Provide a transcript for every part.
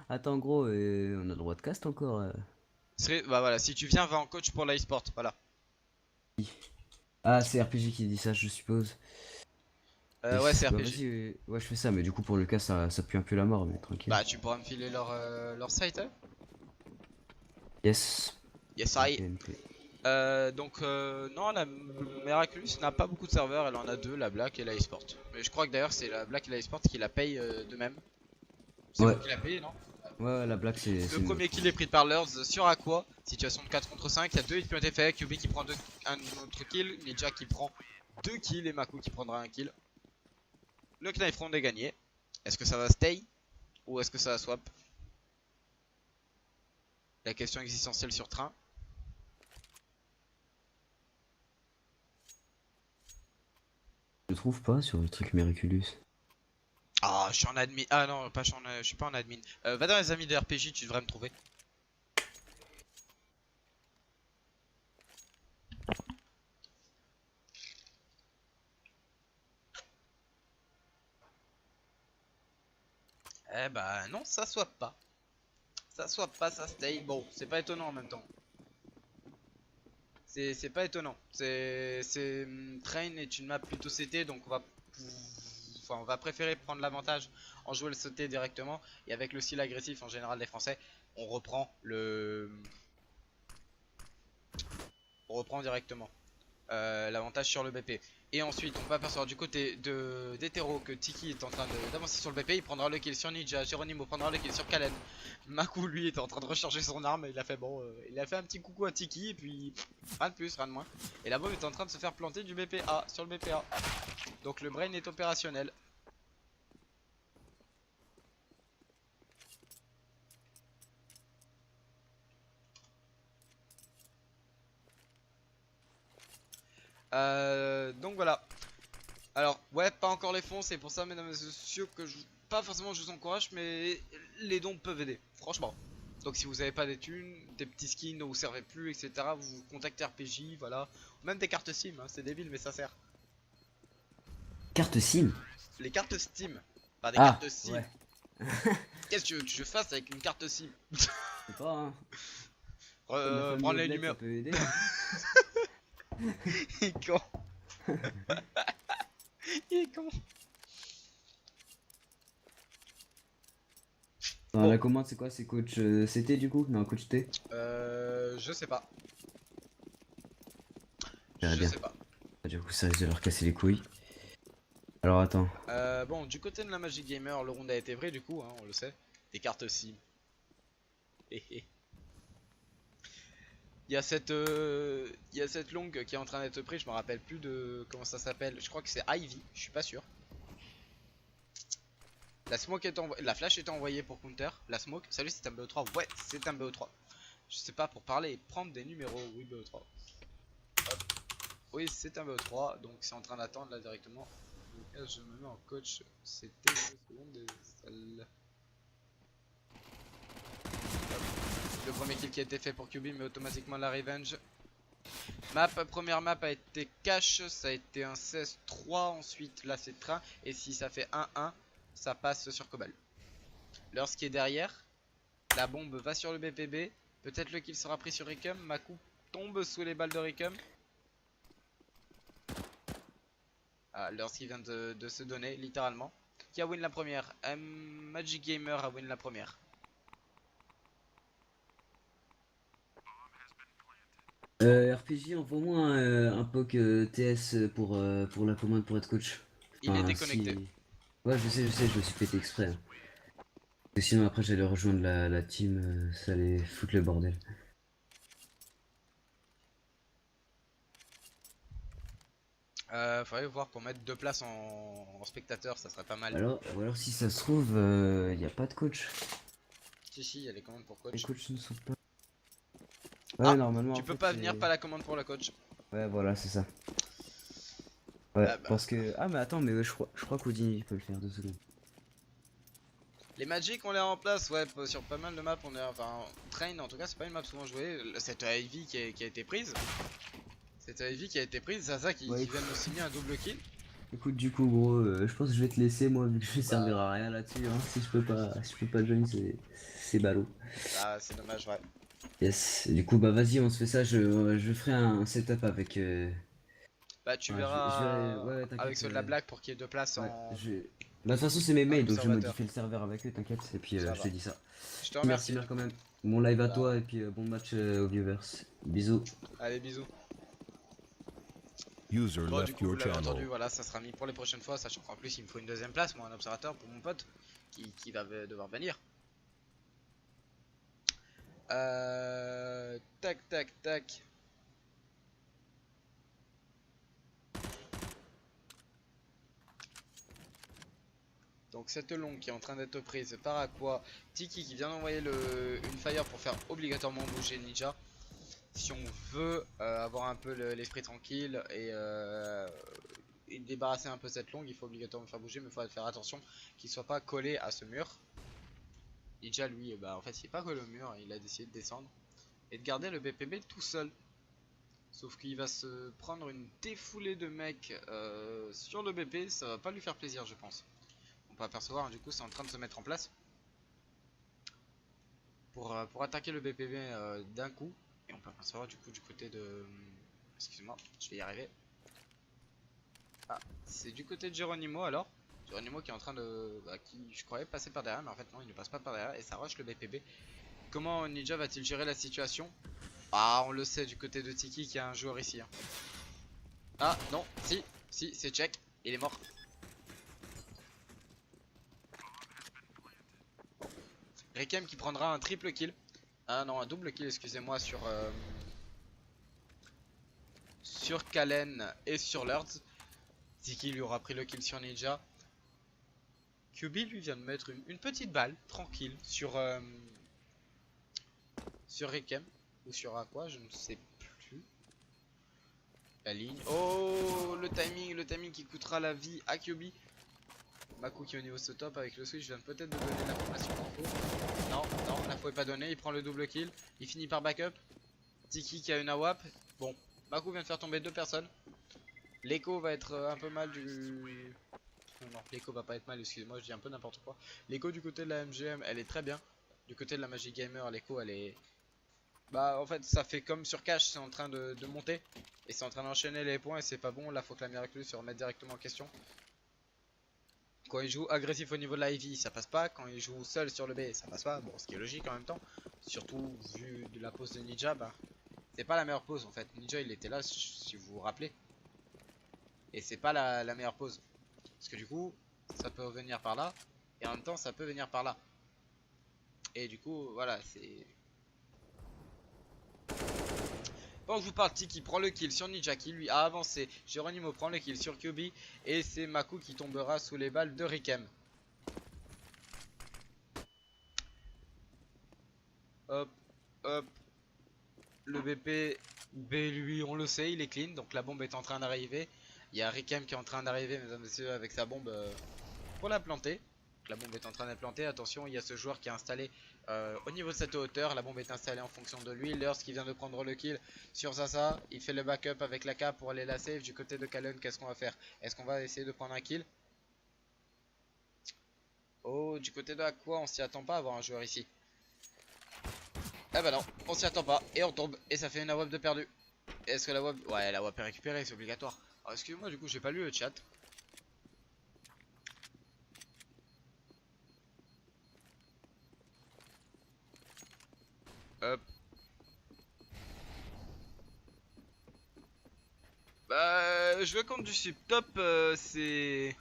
Attends, gros, on a le droit de cast encore. Bah voilà, si tu viens, va en coach pour l'e-sport, voilà. Ah, c'est RPG qui dit ça, je suppose. Ouais, c'est Bah RPG. vas-y, ouais, je fais ça, mais du coup, pour le cas, ça pue un peu la mort, mais tranquille. Bah tu pourras me filer leur site, hein. Yes. Yes, I. TNT. Non, la Miraculous n'a pas beaucoup de serveurs, elle en a deux, la Black et la eSport. Mais je crois que d'ailleurs c'est la Black et la eSport qui la payent de même. C'est Ouais, vous qui la payez, non? ouais, la blague, Le c'est nous. premier kill est pris par Lurs sur Aqua, situation de 4 contre 5, il y a 2 hits qui ont été faits, QB qui prend un autre kill, Ninja qui prend 2 kills et Maku qui prendra un kill. Le Knife Round est gagné. Est-ce que ça va stay ou est-ce que ça va swap? La question existentielle sur train. Je trouve pas sur le truc Miraculous. Ah, je suis en admin. Ah non, pas je suis pas en admin. Va dans les amis de RPG, tu devrais me trouver. Eh bah non, ça swap pas. Ça swap pas, ça stay. Bon, c'est pas étonnant en même temps. C'est pas étonnant. Train est une map plutôt CT, donc on va préférer prendre l'avantage en jouer le CT directement. Et avec le style agressif en général des Français, on reprend on reprend directement l'avantage sur le BP. Et ensuite, on peut apercevoir du côté d'Hetero que Tiki est en train d'avancer sur le BP. Il prendra le kill sur Ninja. Geronimo prendra le kill sur Kalen. Maku, lui, est en train de recharger son arme. Il a fait bon, il a fait un petit coucou à Tiki. Et puis, rien de plus, rien de moins. Et la bombe est en train de se faire planter du BPA sur le BPA. Donc, le brain est opérationnel. Donc voilà. Alors, ouais, pas encore les fonds, c'est pour ça, mesdames et messieurs, pas forcément je vous encourage, mais les dons peuvent aider, franchement. Donc, si vous avez pas des thunes, des petits skins ne vous servez plus, etc., vous contactez RPG, voilà. Même des cartes Steam, hein, c'est débile, mais ça sert. Carte SIM. Les cartes Steam, pas des Ah, cartes SIM. ouais. Qu'est-ce que tu veux que je fasse avec une carte SIM? C'est pas, hein. Comme la famille Prendre les Oblette, ça numéros. peut aider, hein. Il est con. Il est con. Enfin, Bon, la commande, c'est quoi? C'est coach CT du coup? Non, coach T? je sais pas. Verrait Je bien. sais pas. Du coup, ça risque de leur casser les couilles. Alors, attends. Bon, du côté de la Magic Gamer, le round a été vrai du coup, hein, on le sait. Des cartes SIM. Hé hé. Il y a cette longue qui est en train d'être prise, je me rappelle plus de comment ça s'appelle. Je crois que c'est Ivy, je suis pas sûr. La flash est envoyée pour counter. La smoke, salut, c'est un BO3. Ouais, c'est un BO3. Je sais pas, pour parler et prendre des numéros. Oui, BO3. Hop. Oui, c'est un BO3, donc c'est en train d'attendre là directement. Donc là, je me mets en coach. C'était 2 secondes des salles. Le premier kill qui a été fait pour QB, mais automatiquement la revenge. Première map a été cash, ça a été un 16-3, ensuite là c'est train, et si ça fait 1-1, ça passe sur Cobal. Lorsqu'il est derrière, la bombe va sur le BPB, peut-être le kill sera pris sur Ricum, Maku tombe sous les balles de Ricum. Ah, lorsqu'il vient de se donner, littéralement. Qui a win la première? Magic Gamer a win la première. RPG, envoie-moi un POC TS pour la commande pour être coach. Il est Enfin, déconnecté. si. Ouais, je me suis pété exprès, hein. Parce que sinon, après, j'allais rejoindre la team, ça allait foutre le bordel. Faudrait voir pour mettre 2 places en spectateur, ça serait pas mal. Ou alors, si ça se trouve, y a pas de coach. Si, il y a les commandes pour Les coach. coachs ne sont pas. Ouais, Ah, normalement, tu en peux fait, pas venir, c'est. pas la commande pour la coach. Ouais, voilà, c'est ça. Ouais, Ah bah. parce que. Ah, mais attends, mais ouais, je crois qu'Audi peut le faire 2 secondes. Les Magic on les a en place, ouais, sur pas mal de maps on est. Enfin, Train en tout cas, c'est pas une map souvent jouée. Cette Ivy qui a été prise. Cette Ivy qui a été prise, Zaza qui Ouais, vient de nous signer un double kill. Écoute, du coup, gros, je pense que je vais te laisser, moi, vu que je vais servir Bah, à rien là-dessus. Hein. Si je peux pas join, c'est ballot. bah c'est dommage, ouais. Yes. Du coup, bah vas-y, on se fait ça. Je ferai un setup avec. Bah tu Ouais, je verrai. verras Ouais, ouais, avec t'inquiète. ceux de la blague pour qu'il y ait deux places Ouais, en, Bah, de toute façon, c'est mes en mails, donc je vais observateur. modifier le serveur avec eux, t'inquiète. Et puis, Ça je te va. dis ça. Je te Merci remercie bien du quand coup. même. Bon live à toi, Bah, et puis bon match aux viewers. Bisous. allez, bisous. User Bon, du left coup, vous your l'avez entendu, channel. voilà, ça sera mis pour les prochaines fois, sachant qu'en plus, il me faut une deuxième place, moi, un observateur pour mon pote qui va devoir venir. Tac, tac, tac. Donc, cette longue qui est en train d'être prise par Aqua. Tiki qui vient d'envoyer une fire pour faire obligatoirement bouger Ninja. Si on veut avoir un peu l'esprit tranquille et débarrasser un peu cette longue, il faut obligatoirement faire bouger, mais il faut faire attention qu'il soit pas collé à ce mur. Ninja lui, bah en fait il est pas collé au mur, il a décidé de descendre et de garder le BPB tout seul. Sauf qu'il va se prendre une défoulée de mecs sur le BP, ça va pas lui faire plaisir je pense. On peut apercevoir, hein, du coup c'est en train de se mettre en place pour attaquer le BPB d'un coup. Et on peut apercevoir du coup du côté de... Excuse-moi, je vais y arriver. Ah, c'est du côté de Geronimo alors. Geronimo qui est en train de... Bah, qui je croyais passer par derrière, mais en fait non, il ne passe pas par derrière et ça rush le BPB. Comment Ninja va-t-il gérer la situation? Ah, on le sait du côté de Tiki qu'il y a un joueur ici. Hein. Ah, non, si, c'est check, il est mort. Rekem qui prendra un triple kill. Ah non, un double kill, excusez-moi, sur Kalen et sur Lurds. Tiki lui aura pris le kill sur Ninja. QB lui vient de mettre une petite balle, tranquille, sur Rekem. Ou sur Aqua, je ne sais plus. La ligne. Oh, le timing qui coûtera la vie à QB. Maku qui est au niveau ce top avec le switch vient peut-être de donner l'information qu'il faut. Non, non, l'info est pas donnée, il prend le double kill. Il finit par backup. Tiki qui a une AWAP. Bon, Maku vient de faire tomber deux personnes. L'écho va être un peu mal du... Non, l'écho va pas être mal, excusez-moi, je dis un peu n'importe quoi. L'écho du côté de la MGM, elle est très bien. Du côté de la Magic Gamer, l'écho, elle est... Bah, en fait, ça fait comme sur Cash, c'est en train de monter. Et c'est en train d'enchaîner les points et c'est pas bon. Là, faut que la Miraculous se remette directement en question. Quand il joue agressif au niveau de la Ivy, ça passe pas. Quand il joue seul sur le B, ça passe pas. Bon, ce qui est logique en même temps. Surtout vu de la pose de Ninja, bah, c'est pas la meilleure pose en fait. Ninja il était là, si vous vous rappelez. Et c'est pas la meilleure pose. Parce que du coup, ça peut venir par là. Et en même temps, ça peut venir par là. Et du coup, voilà, c'est... Bon, je vous parle, Tiki prend le kill sur Ninja qui lui a avancé. Geronimo prend le kill sur QB. Et c'est Maku qui tombera sous les balles de Rikem. Hop, hop. Le B, lui, on le sait, il est clean. Donc la bombe est en train d'arriver. Il y a Rikem qui est en train d'arriver, mesdames et messieurs, avec sa bombe pour la planter. Donc, la bombe est en train d'être plantée. Attention, il y a ce joueur qui est installé au niveau de cette hauteur. La bombe est installée en fonction de lui. Lurs qui vient de prendre le kill sur Sasa. Il fait le backup avec la K pour aller la save. Du côté de Kalen, qu'est-ce qu'on va faire? Est-ce qu'on va essayer de prendre un kill? Oh, du côté de Aqua, on s'y attend pas à avoir un joueur ici. Ah bah non, on s'y attend pas et on tombe et ça fait une AWP de perdu. Est-ce que la WAP... Ouais, la WAP est récupérée, c'est obligatoire. Alors excusez-moi, du coup j'ai pas lu le chat. Hop. Bah je veux contre du sub top, c'est...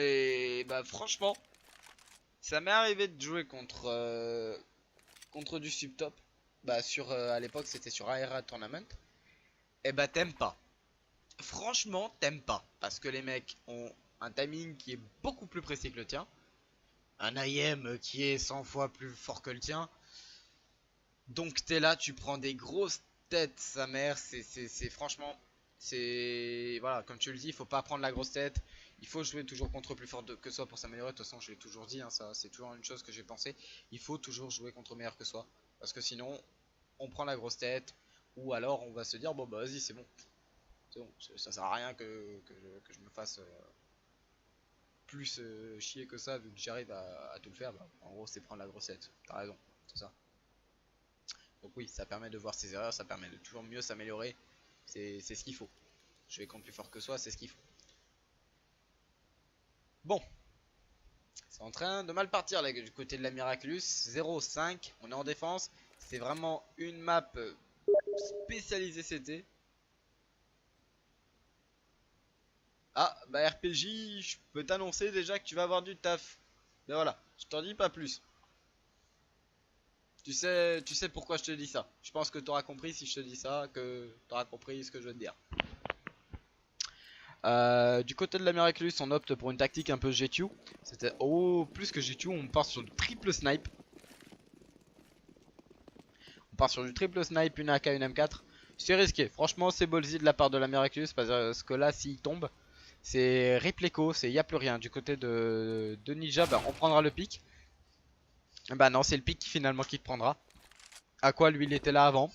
Et bah franchement, ça m'est arrivé de jouer contre du sub top. Bah à l'époque c'était sur ARA Tournament. Et bah t'aimes pas. Franchement t'aimes pas. Parce que les mecs ont un timing qui est beaucoup plus précis que le tien. Un IM qui est 100 fois plus fort que le tien. Donc t'es là, tu prends des grosses têtes, sa mère. C'est franchement... C'est voilà, comme tu le dis, il faut pas prendre la grosse tête. Il faut jouer toujours contre plus fort que soi pour s'améliorer. De toute façon, je l'ai toujours dit, hein, ça c'est toujours une chose que j'ai pensé. Il faut toujours jouer contre meilleur que soi. Parce que sinon, on prend la grosse tête. Ou alors on va se dire, bon bah vas-y, c'est bon. C'est bon, ça sert à rien que je me fasse plus chier que ça, vu que j'arrive à tout le faire. Bah, en gros, c'est prendre la grosse tête. T'as raison, c'est ça. Donc oui, ça permet de voir ses erreurs, ça permet de toujours mieux s'améliorer. C'est ce qu'il faut. Jouer contre plus fort que soi, c'est ce qu'il faut. Bon, c'est en train de mal partir là, du côté de la Miraculous. 0-5, on est en défense. C'est vraiment une map spécialisée CT. Ah, bah RPG, je peux t'annoncer déjà que tu vas avoir du taf. Mais voilà, je t'en dis pas plus. Tu sais pourquoi je te dis ça. Je pense que tu auras compris si je te dis ça, que tu auras compris ce que je veux te dire. Du côté de la Miraculous, on opte pour une tactique un peu GQ. C'était plus que GQ, on part sur le triple snipe. On part sur du triple snipe, une AK, une M4. C'est risqué, franchement c'est ballsy de la part de la Miraculous parce que là s'il tombe, c'est Ripleco, c'est y a plus rien. Du côté de Ninja, bah, on prendra le pic. Bah non, c'est le pic finalement qui te prendra. À quoi lui il était là avant,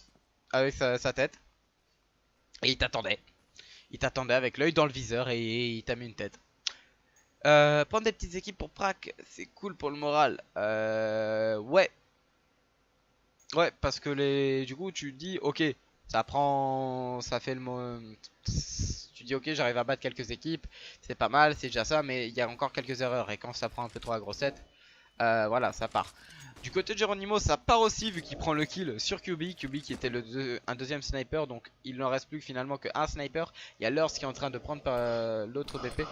avec sa tête. Et il t'attendait. Il t'attendait avec l'œil dans le viseur et il t'a mis une tête. Prendre des petites équipes pour Prac, c'est cool pour le moral. Ouais. Ouais, parce que du coup, tu te dis, ok, ça fait tu dis, ok, j'arrive à battre quelques équipes, c'est pas mal, c'est déjà ça, mais il y a encore quelques erreurs. Et quand ça prend un peu trop la grossette, voilà, ça part. Du côté de Geronimo, ça part aussi vu qu'il prend le kill sur QB. QB qui était un deuxième sniper, donc il n'en reste plus finalement qu'un sniper. Il y a Lurs qui est en train de prendre l'autre BP.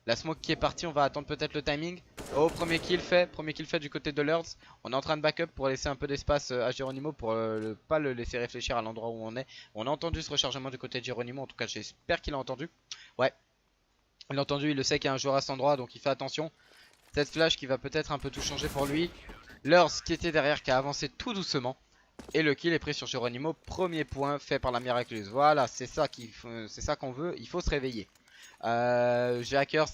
La smoke qui est partie, on va attendre peut-être le timing. Oh, premier kill fait du côté de Lurs. On est en train de backup pour laisser un peu d'espace à Geronimo pour pas le laisser réfléchir à l'endroit où on est. On a entendu ce rechargement du côté de Geronimo, en tout cas j'espère qu'il a entendu. Ouais, il a entendu, il le sait qu'il y a un joueur à cet endroit, donc il fait attention. Cette flash qui va peut-être un peu tout changer pour lui. Lurs qui était derrière, qui a avancé tout doucement. Et le kill est pris sur Geronimo. Premier point fait par la Miraculous. Voilà, c'est ça qu'on veut. Il faut se réveiller. J-Hackers,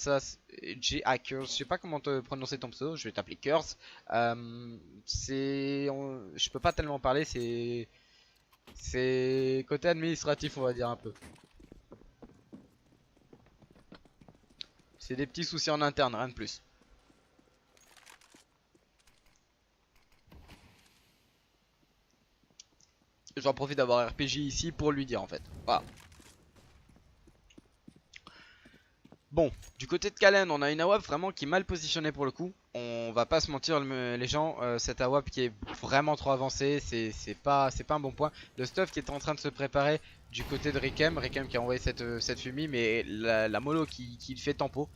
je sais pas comment te prononcer ton pseudo. Je vais t'appeler Curse. Je peux pas tellement parler. C'est côté administratif, on va dire un peu. C'est des petits soucis en interne, rien de plus. J'en profite d'avoir RPG ici pour lui dire en fait. Voilà. Bon, du côté de Kalen, on a une AWP vraiment qui est mal positionnée pour le coup. On va pas se mentir les gens, cette AWP qui est vraiment trop avancée, c'est pas un bon point. Le stuff qui est en train de se préparer du côté de Rikem qui a envoyé cette fumée, mais la mollo qui fait tempo,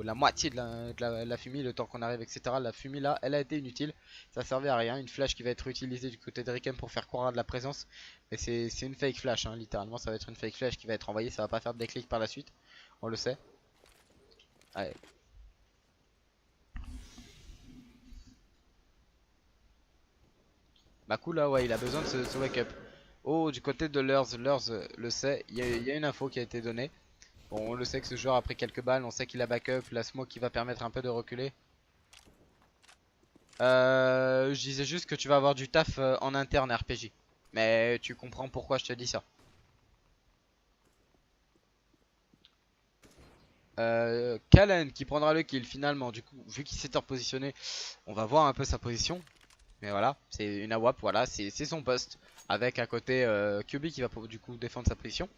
la moitié de la fumée, le temps qu'on arrive, etc. La fumée là, elle a été inutile, ça servait à rien. Une flash qui va être utilisée du côté de Rikem pour faire croire à de la présence, mais c'est une fake flash, hein, littéralement ça va être une fake flash qui va être envoyée, ça va pas faire de déclic par la suite. On le sait. Allez. Baku là, ouais, il a besoin de ce wake up. Oh, du côté de Lurs le sait. Il y a une info qui a été donnée. Bon, on le sait que ce joueur a pris quelques balles. On sait qu'il a backup. La smoke qui va permettre un peu de reculer. Je disais juste que tu vas avoir du taf en interne RPG. Mais tu comprends pourquoi je te dis ça. Kalen qui prendra le kill finalement. Du coup, vu qu'il s'est repositionné, on va voir un peu sa position. Mais voilà, c'est une AWP, voilà, c'est son poste. Avec à côté QB qui va du coup défendre sa position.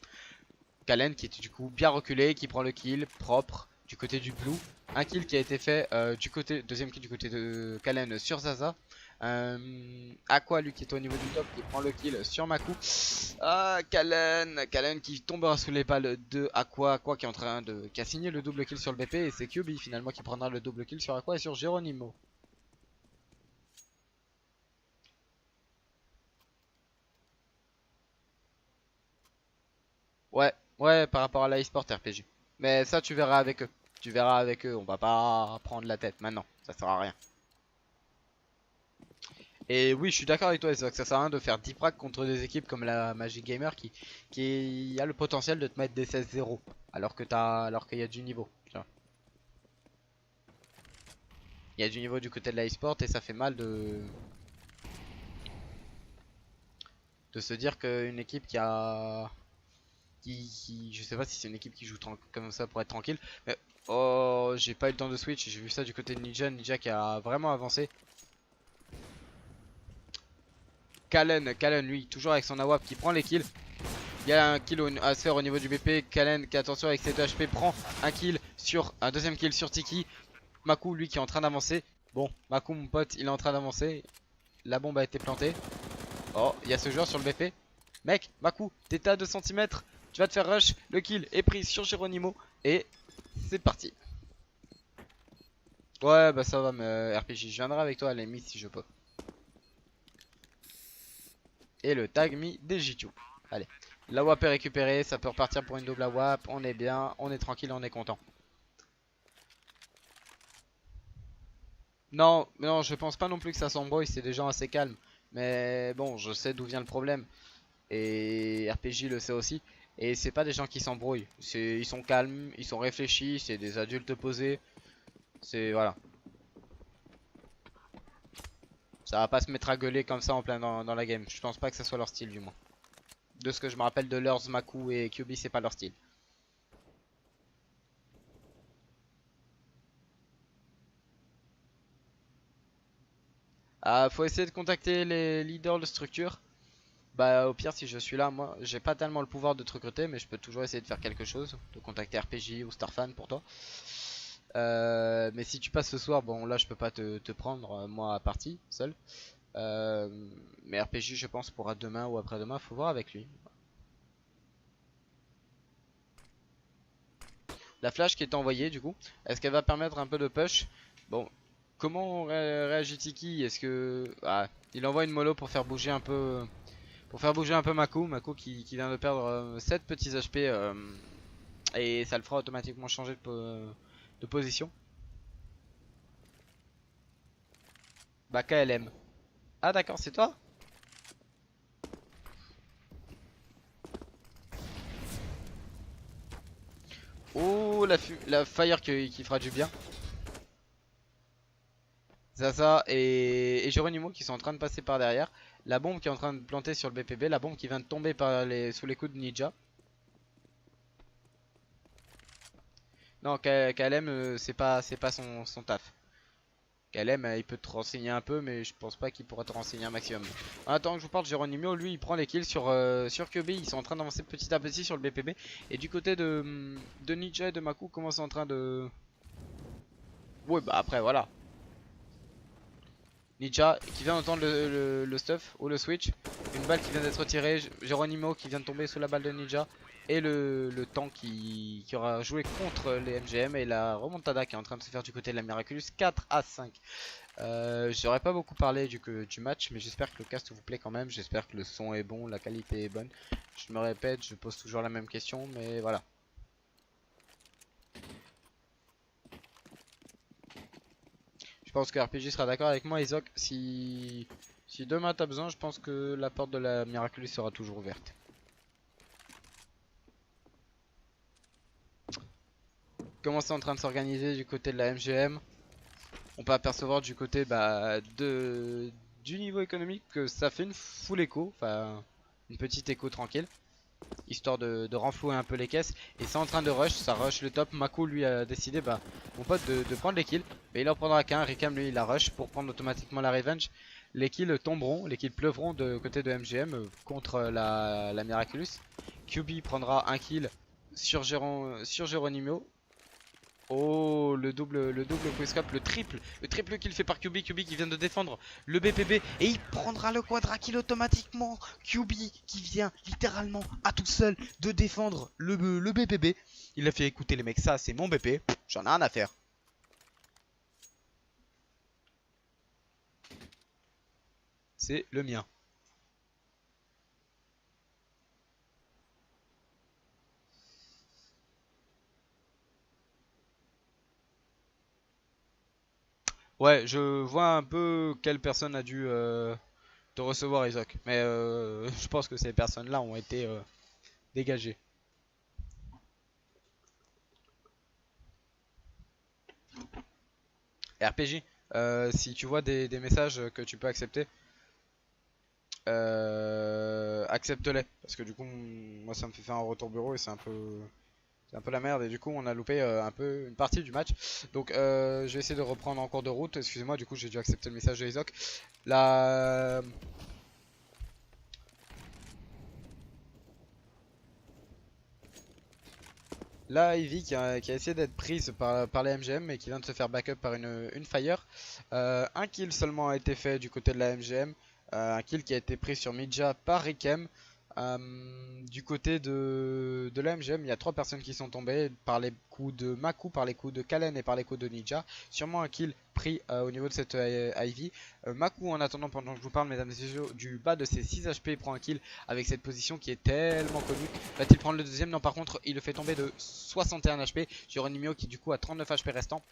Kalen qui est du coup bien reculé, qui prend le kill, propre, du côté du blue. Un kill qui a été fait deuxième kill du côté de Kalen sur Zaza. Aqua lui qui est au niveau du top qui prend le kill sur Maku. Ah, Kalen qui tombera sous les balles de Aqua qui est en train qui a signé le double kill sur le BP. Et c'est QB finalement qui prendra le double kill sur Aqua et sur Geronimo. Ouais, par rapport à l'e-sport RPG. Mais ça, tu verras avec eux. Tu verras avec eux, on va pas prendre la tête maintenant. Ça sert à rien. Et oui, je suis d'accord avec toi, c'est vrai que ça sert à rien de faire 10 pracs contre des équipes comme la Magic Gamer qui a le potentiel de te mettre des 16-0 alors qu'il y a du niveau. Tu vois. Il y a du niveau du côté de la e-sport et ça fait mal de se dire qu'une équipe je sais pas si c'est une équipe qui joue comme ça pour être tranquille. Mais oh, j'ai pas eu le temps de switch, j'ai vu ça du côté de Ninja qui a vraiment avancé. Kalen lui, toujours avec son AWP qui prend les kills. Il y a un kill à se faire au niveau du BP. Kalen qui attention avec ses 2 HP prend un deuxième kill sur Tiki. Maku lui qui est en train d'avancer. Bon, Maku mon pote il est en train d'avancer. La bombe a été plantée. Oh, il y a ce joueur sur le BP. Mec, Maku, t'es à 2 cm. Tu vas te faire rush. Le kill est pris sur Geronimo. Et c'est parti. Ouais, bah ça va, mais RPG. Je viendrai avec toi à la limite si je peux. Et le tag mis des J2. Allez. La WAP est récupérée, ça peut repartir pour une double WAP. On est bien, on est tranquille, on est content. Non, non, je pense pas non plus que ça s'embrouille, c'est des gens assez calmes. Mais bon, je sais d'où vient le problème. Et RPG le sait aussi. Et c'est pas des gens qui s'embrouillent. Ils sont calmes, ils sont réfléchis, c'est des adultes posés. C'est voilà. Ça va pas se mettre à gueuler comme ça en plein dans la game. Je pense pas que ça soit leur style du moins. De ce que je me rappelle de leurs Maku et QB, c'est pas leur style. Ah, faut essayer de contacter les leaders de structure. Bah au pire si je suis là, moi j'ai pas tellement le pouvoir de te recruter, mais je peux toujours essayer de faire quelque chose, de contacter RPG ou Starfan pour toi. Mais si tu passes ce soir, bon là je peux pas te prendre moi à partie seul. Euh, mais RPG je pense pourra demain ou après-demain, faut voir avec lui. La flash qui est envoyée du coup, est-ce qu'elle va permettre un peu de push? Bon, comment réagit Tiki? Est-ce que... Ah, il envoie une mollo pour faire bouger un peu Maku qui vient de perdre 7 petits HP et ça le fera automatiquement changer de position. Bah KLM. Ah d'accord, c'est toi? Oh la fire qui fera du bien. Zaza et Geronimo qui sont en train de passer par derrière. La bombe qui est en train de planter sur le BPB. La bombe qui vient de tomber sous les coups de Ninja. Non, KLM c'est pas son taf. KLM il peut te renseigner un peu mais je pense pas qu'il pourra te renseigner un maximum. En attendant que je vous parle, Geronimo lui il prend les kills sur QB. Ils sont en train d'avancer petit à petit sur le BPB. Et du côté de Ninja et de Maku, comment c'est en train de... Ouais bah après voilà. Ninja qui vient d'entendre le stuff ou le switch. Une balle qui vient d'être tirée. Geronimo qui vient de tomber sous la balle de Ninja. Et le tank qui aura joué contre les MGM. Et la remontada qui est en train de se faire du côté de la Miraculous 4-5. J'aurais pas beaucoup parlé du match. Mais j'espère que le cast vous plaît quand même. J'espère que le son est bon, la qualité est bonne. Je me répète, je pose toujours la même question. Mais voilà. Je pense que RPG sera d'accord avec moi, Isaac. Si demain t'as besoin, je pense que la porte de la Miraculous sera toujours ouverte. Comment c'est en train de s'organiser du côté de la MGM? On peut apercevoir du côté du niveau économique que ça fait une full écho, enfin une petite écho tranquille, histoire de renflouer un peu les caisses. Et c'est en train de rush, ça rush le top. Mako lui a décidé, bah mon pote, de prendre les kills. Mais il en prendra qu'un. Ricam lui il a rush pour prendre automatiquement la revenge. Les kills tomberont, les kills pleuvront de côté de MGM contre la Miraculous. QB prendra un kill sur Geronimo. Oh le double quickscope, le triple kill fait par QB qui vient de défendre le BPB et il prendra le quadra kill automatiquement. QB qui vient littéralement à tout seul de défendre le BPB. Il a fait écouter les mecs, ça c'est mon BP, j'en ai rien à faire. C'est le mien. Ouais, je vois un peu quelle personne a dû te recevoir, Isaac. Mais je pense que ces personnes-là ont été dégagées. RPG, si tu vois des messages que tu peux accepter, accepte-les. Parce que du coup, moi ça me fait faire un retour bureau et c'est un peu la merde. Et du coup, on a loupé un peu une partie du match. Donc, je vais essayer de reprendre en cours de route. Excusez-moi, du coup, j'ai dû accepter le message de Isaac. La... La Ivy qui a essayé d'être prise par les MGM et qui vient de se faire backup par une Fire. Un kill seulement a été fait du côté de la MGM. Un kill qui a été pris sur Midja par Rikem. Du côté de la MGM, il y a 3 personnes qui sont tombées par les coups de Maku, par les coups de Kalen et par les coups de Ninja. Sûrement un kill pris au niveau de cette Ivy. Maku, en attendant, pendant que je vous parle, mesdames et messieurs, du bas de ses 6 HP, prend un kill avec cette position qui est tellement connue. Va-t-il prendre le deuxième? Non, par contre, il le fait tomber de 61 HP. Geronimo qui, du coup, a 39 HP restants.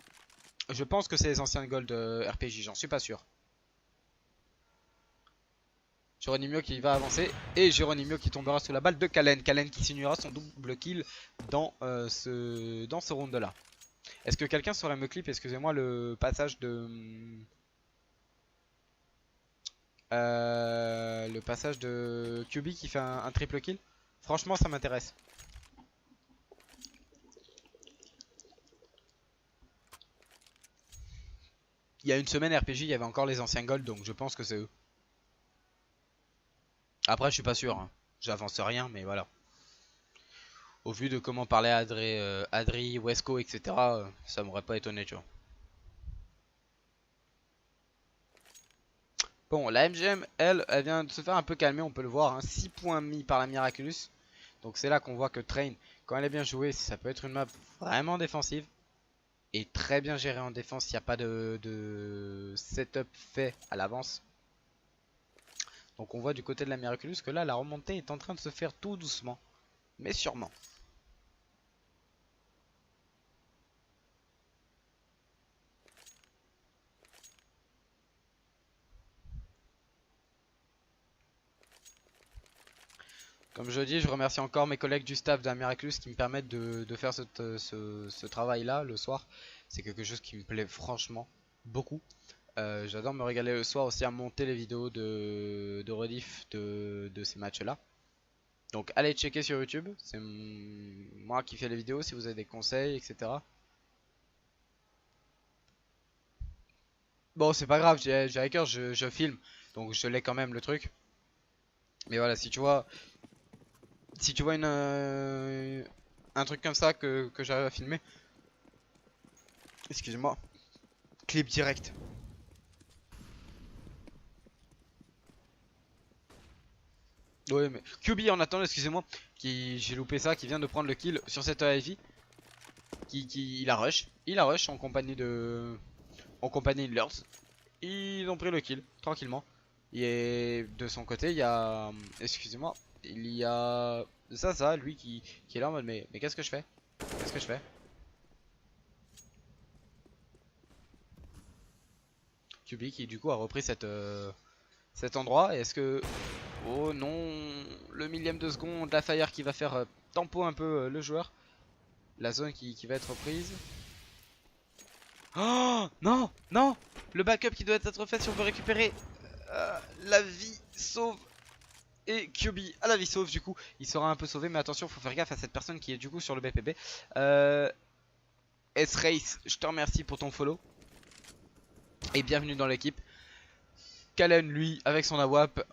Je pense que c'est les anciens gold RPG, j'en suis pas sûr. Geronimo qui va avancer et Geronimo qui tombera sous la balle de Kalen. Kalen qui signera son double kill dans ce round là. Est-ce que quelqu'un saurait me clip, excusez-moi, le passage de QB qui fait un triple kill? Franchement, ça m'intéresse. Il y a une semaine RPG, il y avait encore les anciens gold, donc je pense que c'est eux. Après, je suis pas sûr, hein. J'avance rien, mais voilà. Au vu de comment parlait Adri, Wesco, etc., ça m'aurait pas étonné, tu vois. Bon, la MGM, elle vient de se faire un peu calmer, on peut le voir, hein. 6 points mis par la Miraculous. Donc c'est là qu'on voit que Train, quand elle est bien jouée, ça peut être une map vraiment défensive. Et très bien gérée en défense, il n'y a pas de setup fait à l'avance. Donc on voit du côté de la Miraculous que là, la remontée est en train de se faire tout doucement, mais sûrement. Comme je dis, je remercie encore mes collègues du staff de la Miraculous qui me permettent de faire ce travail-là le soir. C'est quelque chose qui me plaît franchement beaucoup. J'adore me régaler le soir aussi à monter les vidéos de rediff de ces matchs-là. Donc allez checker sur YouTube, c'est moi qui fais les vidéos si vous avez des conseils, etc. Bon, c'est pas grave, j'ai à cœur, je filme, donc je l'ai quand même le truc. Mais voilà, si tu vois un truc comme ça que j'arrive à filmer, excusez-moi, clip direct. Ouais, mais QB en attendant, excusez-moi, j'ai loupé ça, qui vient de prendre le kill sur cette Ivy, il a rush en compagnie de Lurz. Ils ont pris le kill tranquillement. Et de son côté, il y a, excusez-moi, il y a ça, lui qui est là en mode mais qu'est-ce que je fais? Qu'est-ce que je fais? QB qui du coup a repris cet endroit. Et est-ce que, oh non, le millième de seconde, la fire qui va faire tempo un peu le joueur. La zone qui va être prise. Oh non, non, le backup qui doit être fait si on veut récupérer la vie sauve. Et QB à la vie sauve, du coup il sera un peu sauvé, mais attention, faut faire gaffe à cette personne qui est du coup sur le BPB. S-Race, je te remercie pour ton follow et bienvenue dans l'équipe. Kalen, lui, avec son AWAP,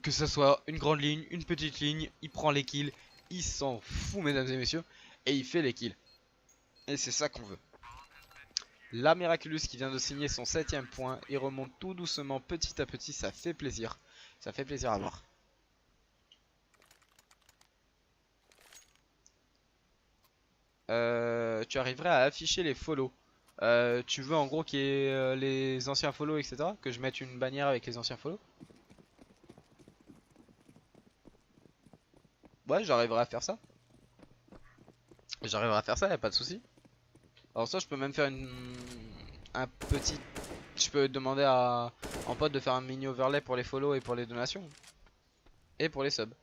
que ce soit une grande ligne, une petite ligne, il prend les kills, il s'en fout, mesdames et messieurs, et il fait les kills. Et c'est ça qu'on veut. La Miraculous qui vient de signer son 7ème point, il remonte tout doucement, petit à petit, ça fait plaisir. Ça fait plaisir à voir. Tu arriverais à afficher les follow. Tu veux en gros qu'il y ait les anciens follow, etc. Que je mette une bannière avec les anciens follow. Ouais, j'arriverai à faire ça. J'arriverai à faire ça, y a pas de souci. Alors ça, je peux même faire un petit Je peux demander à en pote de faire un mini overlay pour les follow et pour les donations. Et pour les subs.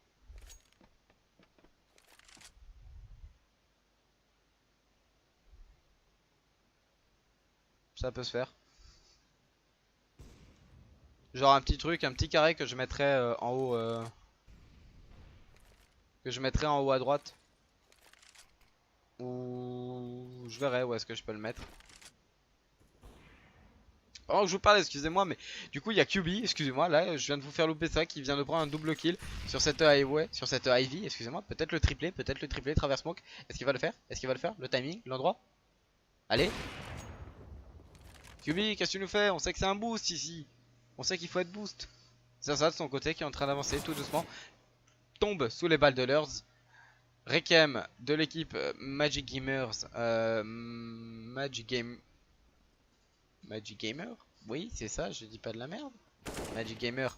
Ça peut se faire. Genre un petit truc, un petit carré que je mettrais en haut. Que je mettrais en haut à droite. Ou je verrai où est-ce que je peux le mettre. Pendant que je vous parle, excusez-moi, mais du coup il y a QB, excusez-moi, là je viens de vous faire louper ça, qui vient de prendre un double kill sur cette highway, sur cette Ivy, excusez-moi, peut-être le triplé, travers smoke. Est-ce qu'il va le faire? Est-ce qu'il va le faire? Le timing, l'endroit? Allez. QB, qu'est-ce que tu nous fais? On sait que c'est un boost ici. On sait qu'il faut être boost. Zaza de son côté qui est en train d'avancer tout doucement. Tombe sous les balles de leurs. Rekem de l'équipe Magic Gamers. Magic Gamer? Oui, c'est ça, je dis pas de la merde. Magic Gamer.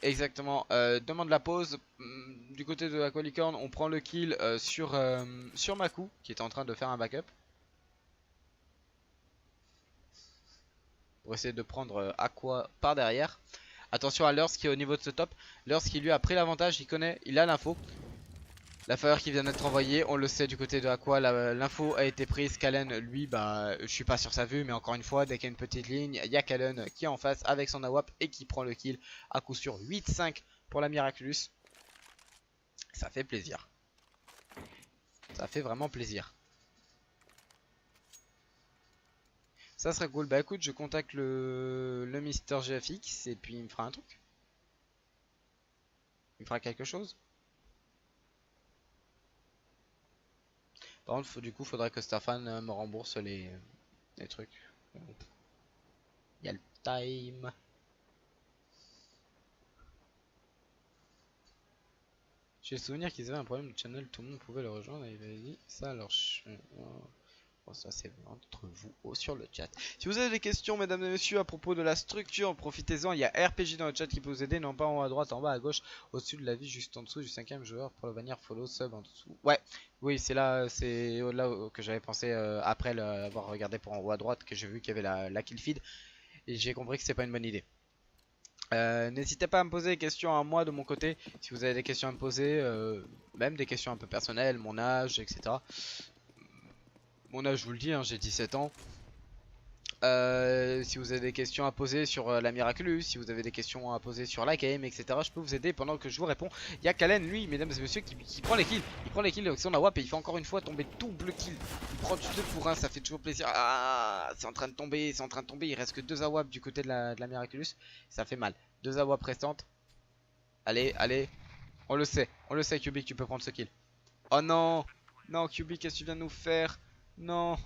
Exactement. Demande la pause. Du côté de Aqualicorn, on prend le kill sur Maku qui est en train de faire un backup. Pour essayer de prendre Aqua par derrière. Attention à Lurs qui est au niveau de ce top. Lurs qui lui a pris l'avantage, il connaît, il a l'info. La faveur qui vient d'être envoyée, on le sait du côté de Aqua, l'info a été prise. Kalen, lui, bah, je suis pas sur sa vue, mais encore une fois, dès qu'il y a une petite ligne, il y a Kalen qui est en face avec son AWP et qui prend le kill à coup sûr 8-5 pour la Miraculous. Ça fait plaisir. Ça fait vraiment plaisir. Ça serait cool. Bah écoute, je contacte le Mister GFX et puis il me fera un truc. Il me fera quelque chose. Par contre, du coup, faudrait que Stéphane me rembourse les trucs. Il y a le time. J'ai le souvenir qu'ils avaient un problème de channel, tout le monde pouvait le rejoindre et il avait dit ça alors bon, ça c'est entre vous sur le chat. Si vous avez des questions mesdames et messieurs à propos de la structure, profitez-en, il y a RPG dans le chat qui peut vous aider, non pas en haut à droite, en bas à gauche, au-dessus de la vie, juste en dessous du 5ème joueur pour le venir follow sub en dessous. Ouais, oui c'est là que j'avais pensé après avoir regardé pour en haut à droite que j'ai vu qu'il y avait la kill feed et j'ai compris que c'est pas une bonne idée. N'hésitez pas à me poser des questions à moi de mon côté, si vous avez des questions à me poser, même des questions un peu personnelles, mon âge, etc. Mon âge je vous le dis, hein, j'ai 17 ans. Si vous avez des questions à poser sur la Miraculous, si vous avez des questions à poser sur la game, etc. Je peux vous aider pendant que je vous réponds. Il y a Kalen, lui, mesdames et messieurs, qui prend les kills. Il prend les kills avec son AWP et il fait encore une fois tomber double kill. Il prend du 2 pour 1, ça fait toujours plaisir. Ah, c'est en train de tomber, c'est en train de tomber. Il reste que 2 AWP du côté de la Miraculous. Ça fait mal. 2 AWP restantes. Allez, allez. On le sait, QB, tu peux prendre ce kill. Oh non, non, QB, qu'est-ce que tu viens de nous faire? Non.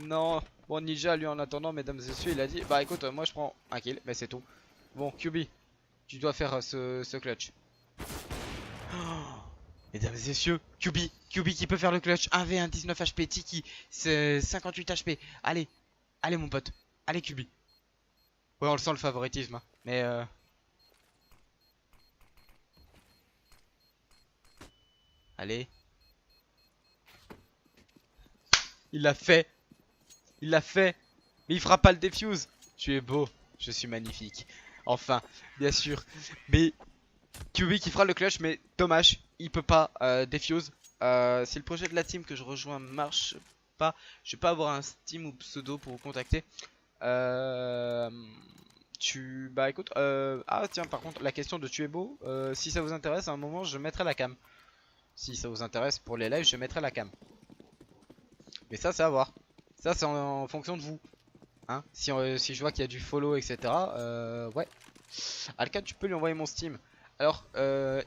Non, bon Ninja lui en attendant mesdames et messieurs il a dit bah écoute moi je prends un kill mais c'est tout. Bon QB tu dois faire ce clutch. Oh, mesdames et messieurs QB qui peut faire le clutch 1v1 19 HP Tiki c'est 58 HP. Allez allez mon pote allez QB. Ouais on le sent le favoritisme hein. Mais allez. Il l'a fait. Il l'a fait. Mais il fera pas le defuse. Tu es beau. Je suis magnifique. Enfin, bien sûr. Mais QB qui fera le clutch. Mais dommage. Il peut pas defuse. Si le projet de la team que je rejoins marche pas, je vais pas avoir un Steam ou pseudo pour vous contacter. Bah écoute. Ah tiens, par contre, la question de tu es beau. Si ça vous intéresse, à un moment, je mettrai la cam. Si ça vous intéresse pour les lives, je mettrai la cam. Mais ça, c'est à voir. Ça, c'est en fonction de vous. Hein, si je vois qu'il y a du follow, etc. Ouais. Alka, tu peux lui envoyer mon Steam. Alors,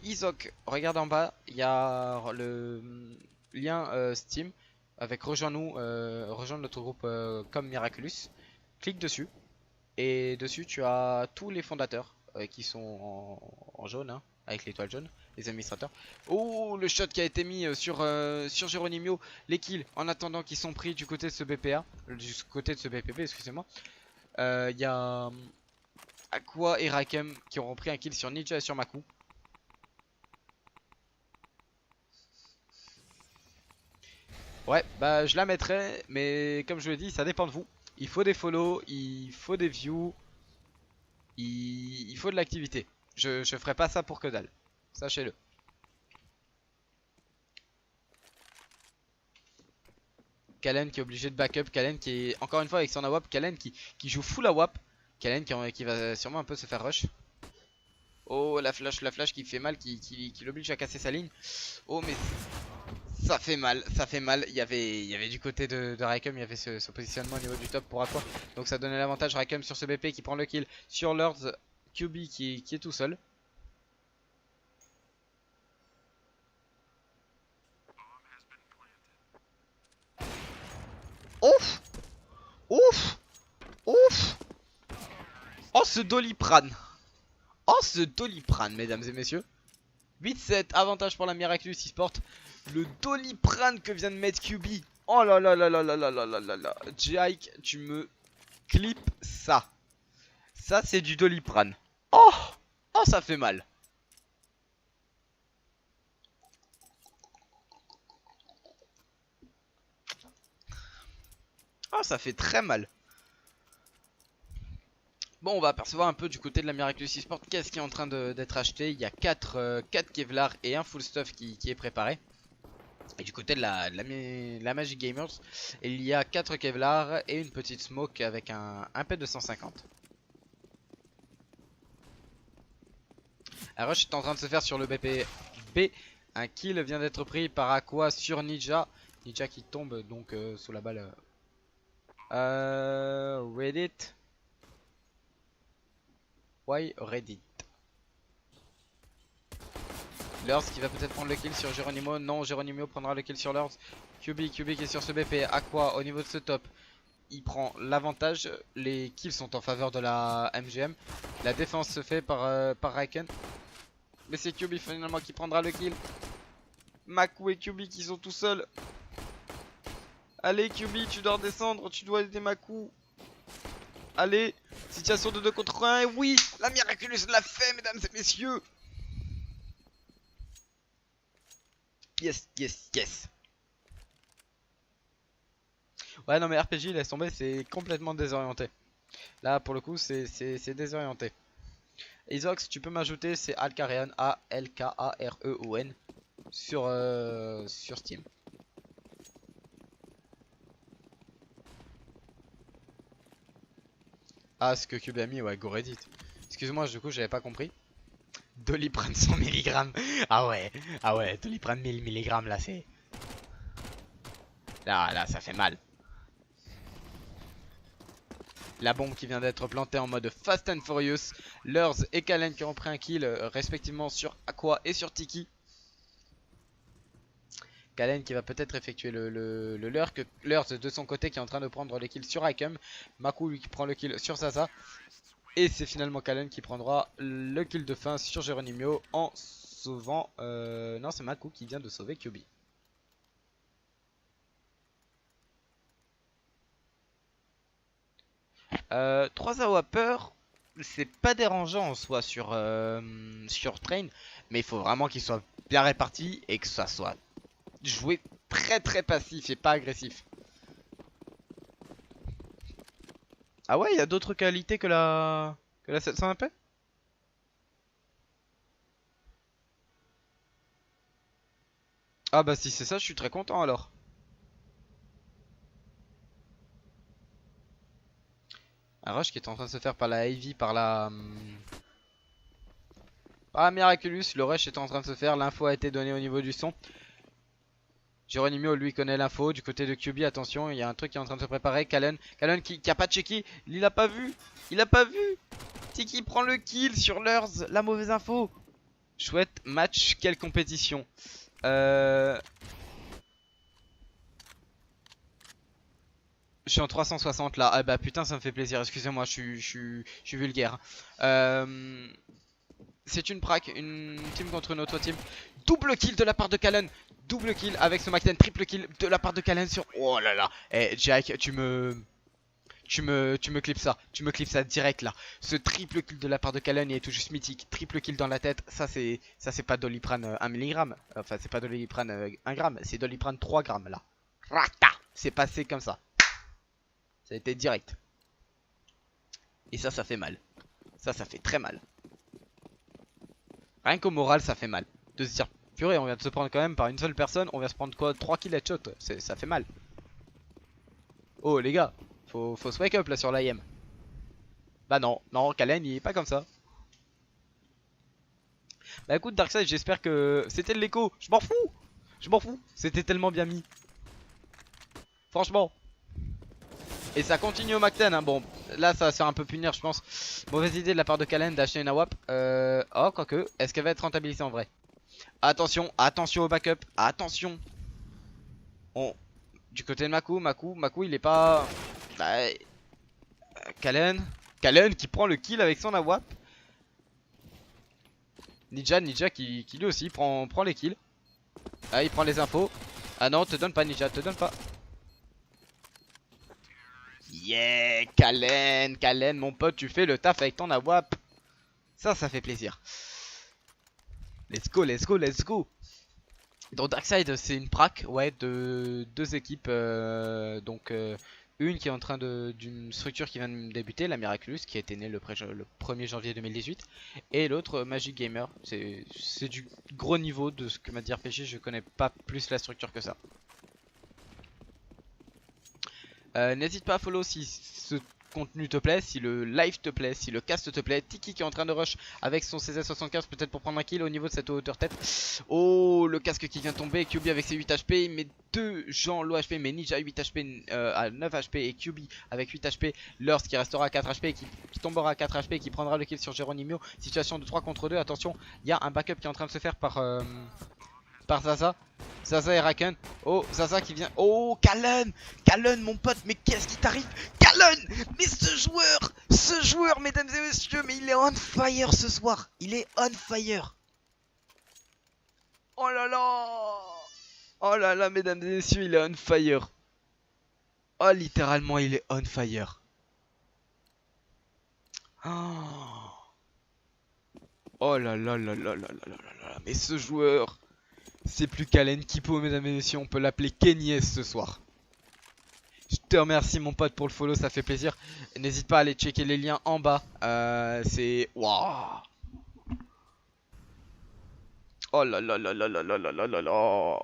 Isok, regarde en bas. Il y a le lien Steam avec rejoins-nous, rejoindre notre groupe comme Miraculous. Clique dessus. Et dessus, tu as tous les fondateurs qui sont en jaune, hein, avec l'étoile jaune, les administrateurs. Oh, le shot qui a été mis sur Geronimo. Les kills, en attendant qu'ils sont pris du côté de ce BPA, du côté de ce BPP, excusez-moi. Il y a Aqua et Rakem qui auront pris un kill sur Ninja et sur Maku. Ouais, bah je la mettrai, mais comme je l'ai dit, ça dépend de vous. Il faut des follow, il faut des views, il faut de l'activité. Je ferai pas ça pour que dalle. Sachez-le. Kalen qui est obligé de backup. Kalen qui est encore une fois avec son AWAP. Kalen qui joue full AWAP. Kalen qui va sûrement un peu se faire rush. Oh la flash qui fait mal, qui l'oblige à casser sa ligne. Oh mais ça fait mal, ça fait mal. Il y avait du côté de Raikkonen, il y avait ce positionnement au niveau du top pour Aqua. Donc ça donnait l'avantage Raikkonen sur ce BP qui prend le kill sur Lords. QB qui est tout seul. Ouf! Ouf! Ouf! Oh ce Doliprane! Oh ce Doliprane mesdames et messieurs. 8-7, avantage pour la Miraculous eSport. Le Doliprane que vient de mettre QB. Oh là là là là là là là là là là. Jake, tu me clips ça. Ça c'est du Doliprane. Oh! Oh ça fait mal. Oh ça fait très mal. Bon, on va apercevoir un peu du côté de la Miraculous eSport qu'est-ce qui est en train d'être acheté. Il y a 4 Kevlar et un full stuff qui est préparé. Et du côté de la Magic Gamers, il y a 4 Kevlar et une petite smoke avec un P250. Un rush est en train de se faire sur le BP B. Un kill vient d'être pris par Aqua sur Ninja. Ninja qui tombe donc sous la balle. Reddit. Why Reddit? Lurs qui va peut-être prendre le kill sur Geronimo. Non, Geronimo prendra le kill sur Lurs. QB qui est sur ce BP. Aqua au niveau de ce top. Il prend l'avantage. Les kills sont en faveur de la MGM. La défense se fait par Raikkonen. Mais c'est QB finalement qui prendra le kill. Maku et QB qui sont tout seuls. Allez QB, tu dois redescendre. Tu dois aider Maku. Allez, situation de 2 contre 1. Et oui, la Miraculous l'a fait, mesdames et messieurs. Yes, yes, yes. Ouais, non, mais RPG, laisse tomber, c'est complètement désorienté. Là, pour le coup, c'est désorienté. Isox, tu peux m'ajouter, c'est Alcareon, A-L-K-A-R-E-O-N, sur Steam. Ah, ce que Cube a mis, ouais, go Reddit. Excuse-moi, du coup, j'avais pas compris. Doliprane 100 mg. Ah ouais, Doliprane 1000 mg, là, c'est... Là, ça fait mal. La bombe qui vient d'être plantée en mode Fast and Furious. Lurs et Kalen qui ont pris un kill respectivement sur Aqua et sur Tiki. Kalen qui va peut-être effectuer le Lurs de son côté qui est en train de prendre les kills sur Raikkonen. Maku lui qui prend le kill sur Zaza. Et c'est finalement Kalen qui prendra le kill de fin sur Geronimo en sauvant... non, c'est Maku qui vient de sauver QB. Euh, 3 AWPers, c'est pas dérangeant en soi sur Train, mais il faut vraiment qu'il soit bien réparti et que ça soit joué très passif et pas agressif. Ah ouais, il y a d'autres qualités que la 700 AP? Ah bah si c'est ça, je suis très content alors. Un rush qui est en train de se faire par la Ivy, par la Miraculous. Le rush est en train de se faire, l'info a été donnée au niveau du son. Geronimo lui connaît l'info. Du côté de QB, attention, il y a un truc qui est en train de se préparer. Kalen qui a pas checké, il a pas vu. Il a pas vu. Tiki prend le kill sur Lurs, la mauvaise info. Chouette match, quelle compétition. Je suis en 360 là. Ah bah putain, ça me fait plaisir. Excusez-moi, je suis vulgaire. C'est une prac, une team contre une autre team. Double kill de la part de Kalen. Double kill avec ce Mac 10. Triple kill de la part de Kalen sur... Oh là là. Eh Jack, tu me clips ça. Tu me clips ça direct là. Ce triple kill de la part de Kalen, il est tout juste mythique. Triple kill dans la tête. Ça c'est pas Doliprane 1 mg. Enfin c'est pas Doliprane 1 g. C'est Doliprane 3 g là. Rata. C'est passé comme ça. Ça a été direct. Et ça fait mal. Ça fait très mal. Rien qu'au moral, ça fait mal. De se dire, purée, on vient de se prendre quand même par une seule personne, on vient se prendre quoi, 3 kills headshot, ça fait mal. Oh les gars, faut se wake up là sur l'IM. Bah non, Kalen il est pas comme ça. Bah écoute Darkseid, j'espère que c'était de l'écho, je m'en fous, c'était tellement bien mis. Franchement. Et ça continue au Macten, hein. Bon, là ça va se faire un peu punir je pense. Mauvaise idée de la part de Kalen d'acheter une AWP. Oh quoique, est-ce qu'elle va être rentabilisée en vrai? Attention au backup, attention. Du côté de Makou il est pas... Bah, Kalen qui prend le kill avec son AWP. Ninja qui lui aussi prend les kills. Ah, il prend les infos. Ah non, te donne pas Ninja, te donne pas. Yeah, Kalen, mon pote, tu fais le taf avec ton AWP. Ça fait plaisir. Let's go. Donc Darkseid c'est une prac, ouais, de deux équipes, une qui est en train d'une structure qui vient de débuter, la Miraculous, qui a été née le 1er janvier 2018, et l'autre Magic Gamer. C'est du gros niveau de ce que m'a dit RPG, je connais pas plus la structure que ça. N'hésite pas à follow si ce contenu te plaît, si le live te plaît, si le cast te plaît. Tiki qui est en train de rush avec son CZ75 peut-être pour prendre un kill au niveau de cette hauteur tête. Oh, le casque qui vient tomber, QB avec ses 8 HP, il met 2 gens low HP, mais Ninja 8 HP à 9 HP et QB avec 8 HP. Lurs qui restera à 4 HP et qui tombera à 4 HP et qui prendra le kill sur Geronimo. Situation de 3 contre 2, attention, il y a un backup qui est en train de se faire par Zaza et Raken. Oh, Zaza qui vient. Oh, Kalen, mon pote, mais qu'est-ce qui t'arrive? Kalen, mais ce joueur, mesdames et messieurs, mais il est on fire ce soir. Il est on fire. Oh là là, mesdames et messieurs, il est on fire. Oh, littéralement, il est on fire. Oh là là là là là là là là, mais ce joueur. C'est plus Kalen Kipo, mesdames et messieurs, on peut l'appeler Kenyes ce soir. Je te remercie mon pote pour le follow, ça fait plaisir. N'hésite pas à aller checker les liens en bas. C'est... Waouh. Oh là là là là là là là là là là.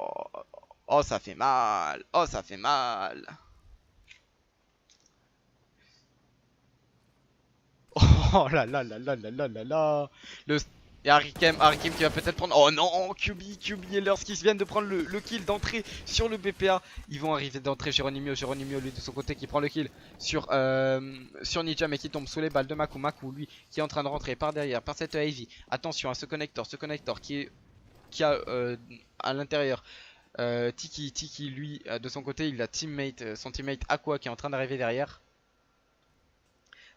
Oh ça fait mal. Oh ça fait mal. Oh là là là là là là là là. Et Harikem qui va peut-être prendre... Oh non, QB et Lurs qui viennent de prendre le kill d'entrée sur le BPA. Ils vont arriver d'entrée, Geronimo lui de son côté qui prend le kill sur Ninja mais qui tombe sous les balles de Makou lui qui est en train de rentrer par derrière, par cette Ivy. Attention à ce connector qui a à l'intérieur Tiki lui de son côté il a son teammate Aqua qui est en train d'arriver derrière.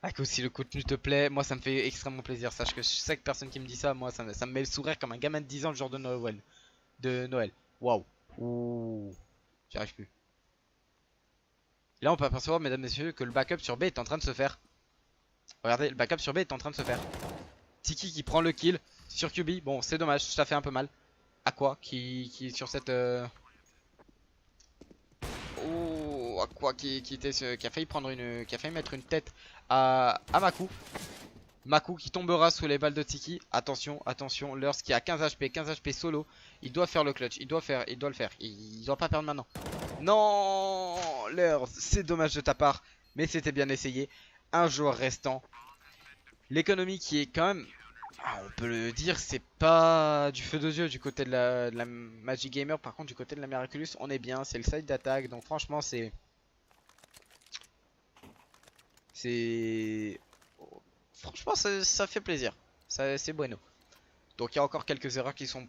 Ah, que si le contenu te plaît, moi ça me fait extrêmement plaisir. Sache que chaque personne qui me dit ça, moi ça me met le sourire comme un gamin de 10 ans le jour de Noël. Waouh. Ouh. J'y arrive plus. Là on peut apercevoir, mesdames et messieurs, que le backup sur B est en train de se faire. Regardez, le backup sur B est en train de se faire. Tiki qui prend le kill sur QB. Bon, c'est dommage, ça fait un peu mal. Aqua qui est sur cette... Oh, Aqua qui a failli prendre qui a failli mettre une tête à Makou qui tombera sous les balles de Tiki. Attention, Lurs qui a 15 HP solo. Il doit faire le clutch, il doit le faire. Il doit pas perdre maintenant. Non, Lurs, c'est dommage de ta part, mais c'était bien essayé. Un joueur restant. L'économie qui est quand même... on peut le dire, c'est pas du feu de Dieu du côté de la Magic Gamer. Par contre, du côté de la Miraculous, on est bien. C'est le side d'attaque. Donc, franchement, franchement, ça fait plaisir. C'est bueno. Donc, il y a encore quelques erreurs qui sont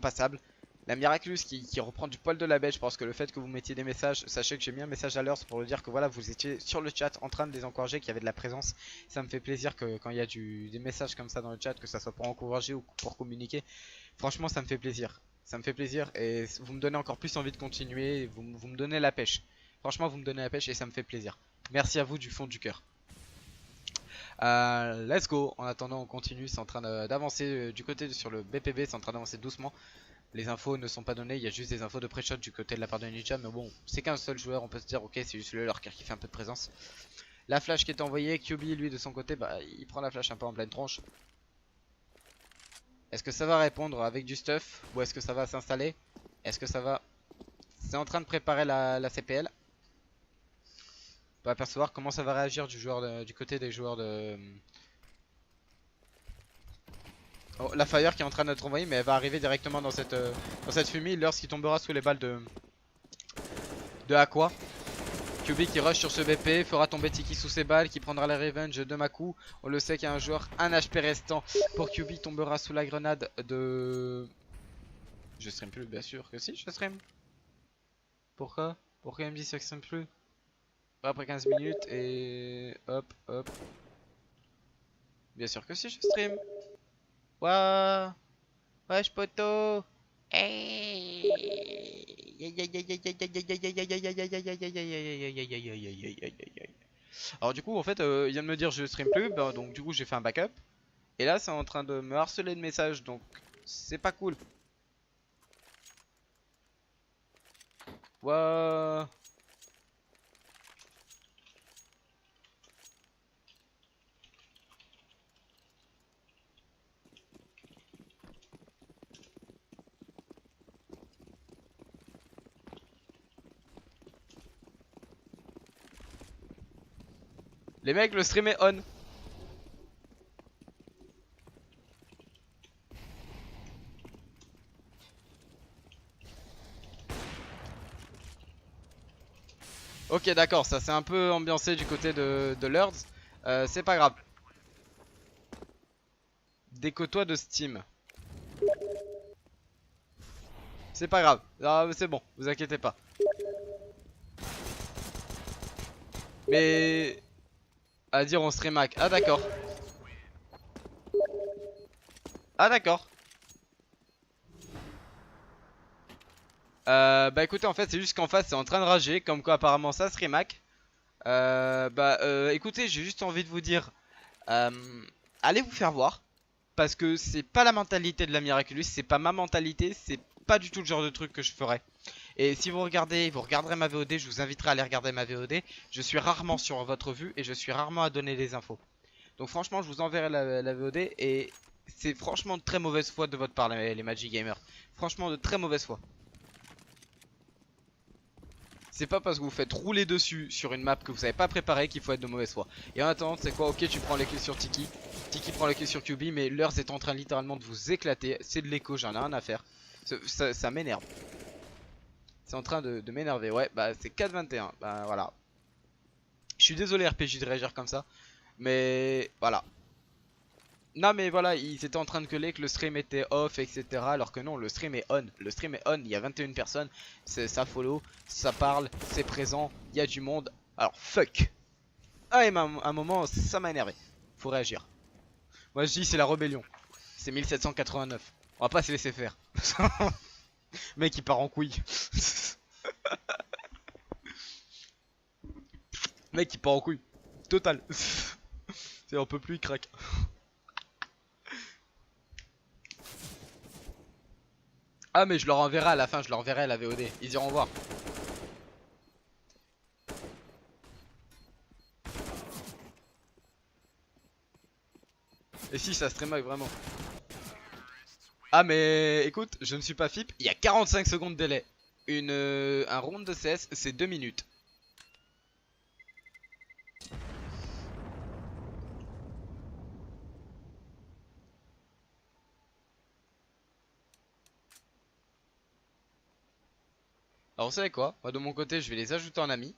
passables. La Miraculous qui reprend du poil de la bête. Je pense que le fait que vous mettiez des messages, sachez que j'ai mis un message à l'heure pour vous dire que voilà, vous étiez sur le chat en train de les encourager, qu'il y avait de la présence. Ça me fait plaisir que quand il y a des messages comme ça dans le chat, que ça soit pour encourager ou pour communiquer. Franchement, ça me fait plaisir. Ça me fait plaisir et vous me donnez encore plus envie de continuer. Vous me donnez la pêche. Franchement, vous me donnez la pêche et ça me fait plaisir. Merci à vous du fond du cœur. Let's go. En attendant, on continue. C'est en train d'avancer du côté sur le BPB. C'est en train d'avancer doucement. Les infos ne sont pas données, il y a juste des infos de pré-shot du côté de la part de Ninja. Mais bon, c'est qu'un seul joueur, on peut se dire ok, c'est juste le lurker qui fait un peu de présence. La flash qui est envoyée, QB lui de son côté, bah il prend la flash un peu en pleine tronche. Est-ce que ça va répondre avec du stuff ou est-ce que ça va s'installer? Est-ce que ça va... C'est en train de préparer la CPL. On va apercevoir comment ça va réagir du côté des joueurs de... Oh, la fire qui est en train d'être envoyée mais elle va arriver directement dans cette fumée lorsqu'il tombera sous les balles de Aqua. QB qui rush sur ce BP, fera tomber Tiki sous ses balles, qui prendra la revenge de Maku. On le sait qu'il y a un joueur, un HP restant pour QB, tombera sous la grenade de... Je stream plus, bien sûr que si, je stream. Pourquoi? Pourquoi il me dit que je stream plus? Après 15 minutes et... Hop, hop. Bien sûr que si, je stream. Wouah. Wesh poto. Hey. Alors du coup en fait il vient de me dire je stream plus, bah, donc du coup j'ai fait un backup. Et là c'est en train de me harceler de messages donc c'est pas cool. Wouah. Les mecs le stream est on. Ok d'accord, ça s'est un peu ambiancé du côté de Lords. C'est pas grave. Déco-toi de Steam. C'est pas grave, ah, c'est bon, vous inquiétez pas. Mais... À dire on stream Mac, ah d'accord. Ah d'accord. Bah écoutez en fait c'est juste qu'en face c'est en train de rager. Comme quoi apparemment ça serait Mac. Écoutez j'ai juste envie de vous dire euh, allez vous faire voir. Parce que c'est pas la mentalité de la Miraculous. C'est pas ma mentalité. C'est pas du tout le genre de truc que je ferais. Et si vous regarderez ma VOD. Je vous inviterai à aller regarder ma VOD. Je suis rarement sur votre vue. Et je suis rarement à donner des infos. Donc franchement je vous enverrai la VOD. Et c'est franchement de très mauvaise foi de votre part les Magic Gamers. Franchement de très mauvaise foi. C'est pas parce que vous faites rouler dessus sur une map que vous savez pas préparer qu'il faut être de mauvaise foi. Et en attendant, c'est quoi? Ok, tu prends les kills sur Tiki. Tiki prend les kills sur QB, mais l'heure est en train littéralement de vous éclater. C'est de l'écho, j'en ai rien à faire. Ça m'énerve. C'est en train de m'énerver. Ouais, bah c'est 4-21. Bah voilà. Je suis désolé RPG de réagir comme ça. Mais voilà. Non mais voilà, ils étaient en train de gueuler que le stream était off, etc. Alors que non, le stream est on. Le stream est on, il y a 21 personnes. Ça follow, ça parle, c'est présent, il y a du monde. Alors fuck. Ah et à un moment, ça m'a énervé. Faut réagir. Moi je dis c'est la rébellion. C'est 1789. On va pas se laisser faire. Mec il part en couille. Mec il part en couille. Total. C'est un peu plus, il craque. Ah mais je leur enverrai à la fin, je leur enverrai la VOD. Ils iront voir. Et si ça stream vraiment. Ah mais écoute, je ne suis pas FIP, il y a 45 secondes de délai. Un round de CS c'est 2 minutes. Alors vous savez quoi? Moi de mon côté je vais les ajouter en ami.